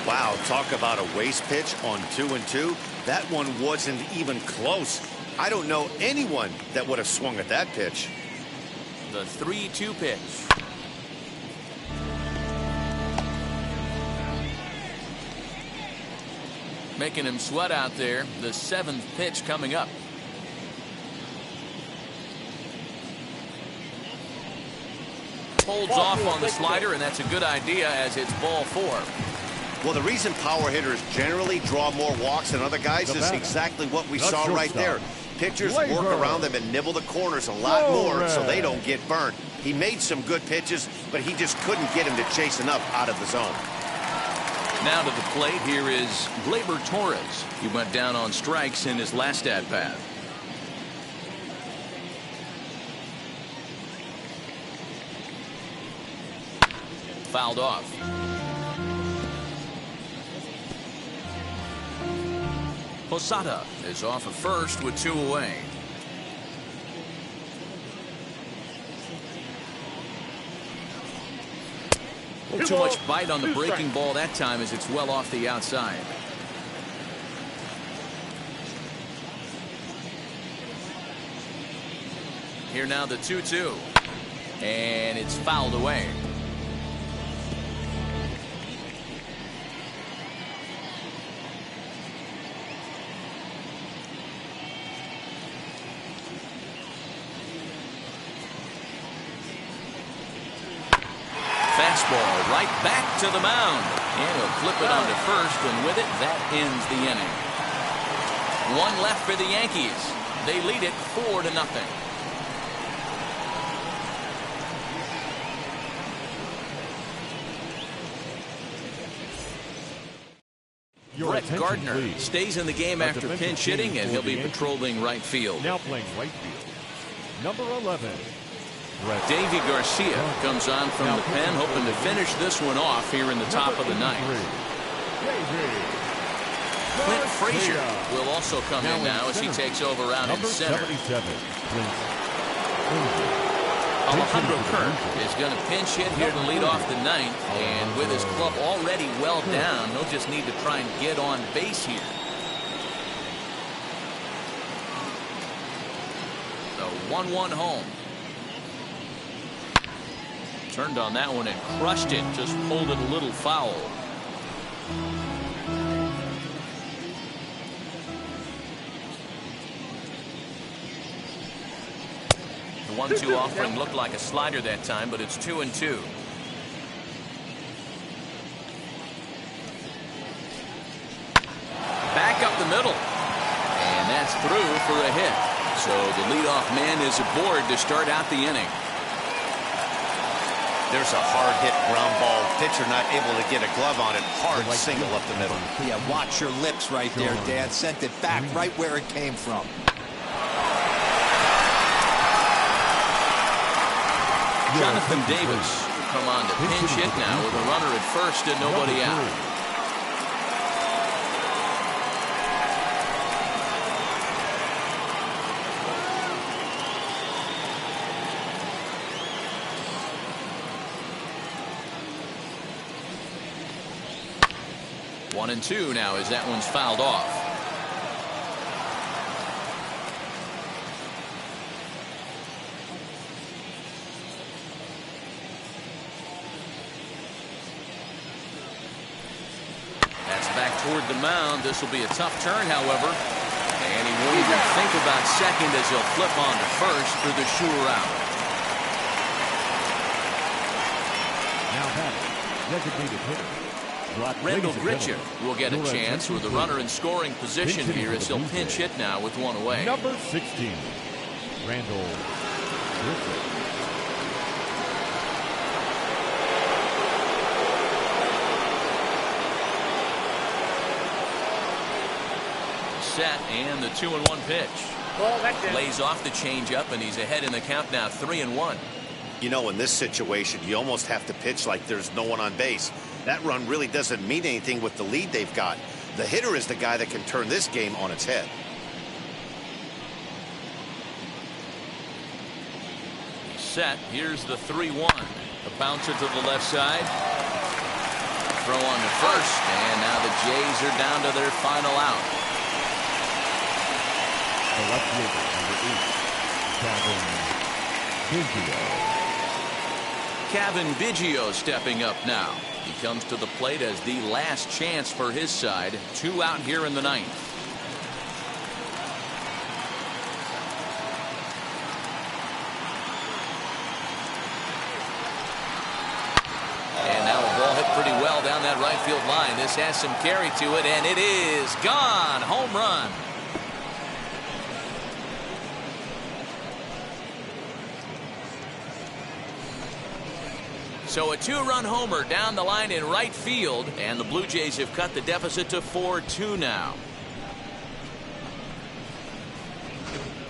Wow, talk about a waste pitch on 2-2. That one wasn't even close. I don't know anyone that would have swung at that pitch. The 3-2 pitch. Making him sweat out there. The 7th pitch coming up. Holds off on the slider, and that's a good idea as it's ball 4. Well, the reason power hitters generally draw more walks than other guys is exactly what we saw right there. Pitchers work around them and nibble the corners a lot more so they don't get burned. He made some good pitches, but he just couldn't get him to chase enough out of the zone. Now to the plate, here is Gleyber Torres. He went down on strikes in his last at-bat. Fouled off. Posada is off at first with 2 away. Too much bite on the breaking ball that time as it's well off the outside. Here now the 2-2. And it's fouled away. Fastball right back to the mound. And he'll flip it onto first, and with it, that ends the inning. 1 left for the Yankees. They lead it 4-0. Brett Gardner stays in the game after pinch hitting, and he'll be patrolling right field. Now playing right field, number 11. Davy Garcia comes on from the pen, hoping to finish this one off here in the top of the 9th. Clint Frazier will also come in now as he takes over out in center. Alejandro Kirk is going to pinch hit here to lead off the 9th, and with his club already well down, he'll just need to try and get on base here. The 1-1 home. Turned on that one and crushed it, just pulled it a little foul. The 1-2 offering looked like a slider that time, but it's 2-2. Back up the middle. And that's through for a hit. So the leadoff man is aboard to start out the inning. There's a hard hit ground ball. Pitcher not able to get a glove on it. Hard single up the middle. Yeah, watch your lips right there, Dan. Sent it back right where it came from. Jonathan Davis will come on to pinch hit now with a runner at first and nobody out. One and 2 now as that one's fouled off. toward the mound. This will be a tough turn, however. And he won't even think about second as he'll flip on to first for the sure out. Now batting, designated hitter. Rendell Gritchick will get a chance with the runner in scoring position here as he'll pinch hit now with one away. Number 16, Rendell Gritchick. Set and the 2-1 pitch. Lays off the changeup and he's ahead in the count now 3-1. You know, in this situation, you almost have to pitch like there's no one on base. That run really doesn't mean anything with the lead they've got. The hitter is the guy that can turn this game on its head. Set. Here's the 3-1. A bouncer to the left side. Throw on to first, and now the Jays are down to their final out. The left fielder, number 8, Kevin Biggio stepping up now. He comes to the plate as the last chance for his side. 2 out here in the 9th. And now a ball hit pretty well down that right field line. This has some carry to it, and it is gone. Home run. So a 2-run homer down the line in right field, and the Blue Jays have cut the deficit to 4-2 now.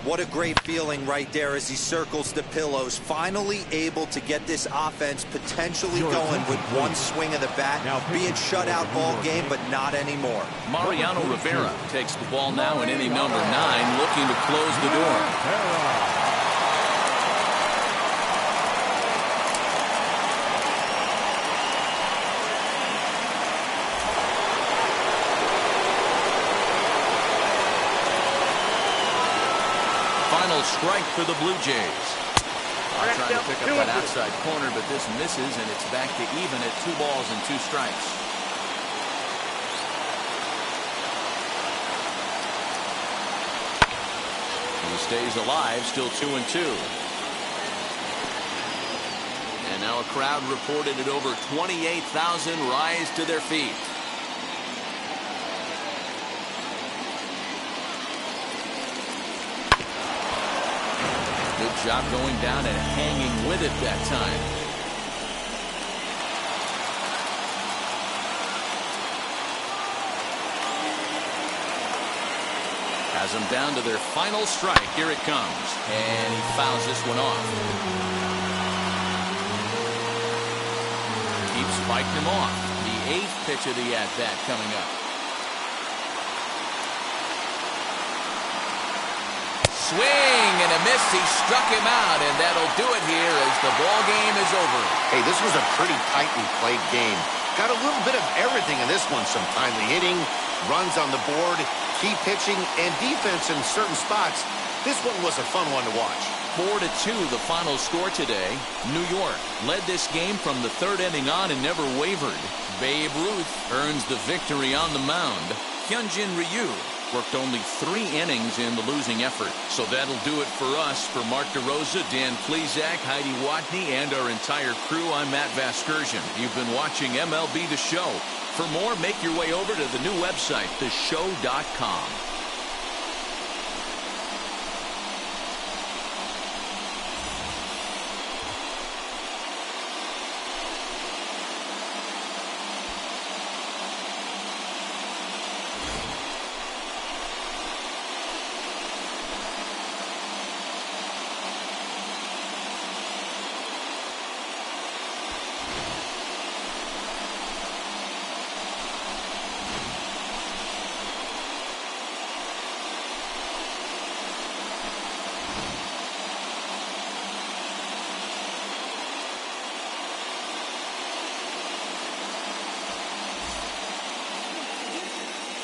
What a great feeling right there as he circles the pillows. Finally able to get this offense potentially going with one swing of the bat. Being shut out all game, but not anymore. Mariano Rivera takes the ball now in inning number 9, looking to close the door. Final strike for the Blue Jays. Trying to pick up that outside corner, but this misses, and it's back to even at 2 balls and 2 strikes. He stays alive, still 2-2. And now a crowd reported at over 28,000 rise to their feet. Good job going down and hanging with it that time. Has them down to their final strike. Here it comes. And he fouls this one off. Keeps fighting him off. The 8th pitch of the at-bat coming up. Swing and a miss. He struck him out, and that'll do it here as the ball game is over. Hey, this was a pretty tightly played game. Got a little bit of everything in this one. Some timely hitting, runs on the board, key pitching, and defense in certain spots. This one was a fun one to watch. 4-2 the final score today. New York led this game from the 3rd inning on and never wavered. Babe Ruth earns the victory on the mound. Hyunjin Ryu worked only 3 innings in the losing effort. So that'll do it for us. For Mark DeRosa, Dan Plesac, Heidi Watney, and our entire crew, I'm Matt Vasgersian. You've been watching MLB The Show. For more, make your way over to the new website, theshow.com.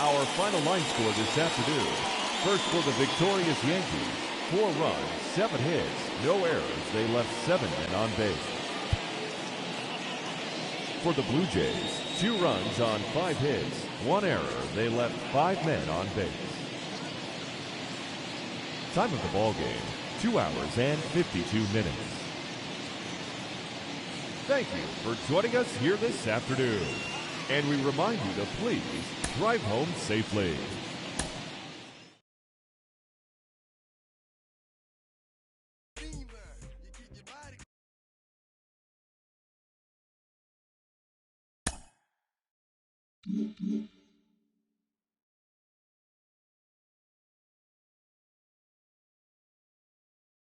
Our final line score this afternoon. First for the victorious Yankees. 4 runs, 7 hits, no errors. They left 7 men on base. For the Blue Jays, 2 runs on 5 hits, 1 error. They left 5 men on base. Time of the ball game, 2 hours and 52 minutes. Thank you for joining us here this afternoon. And we remind you to please drive home safely. Mm-hmm.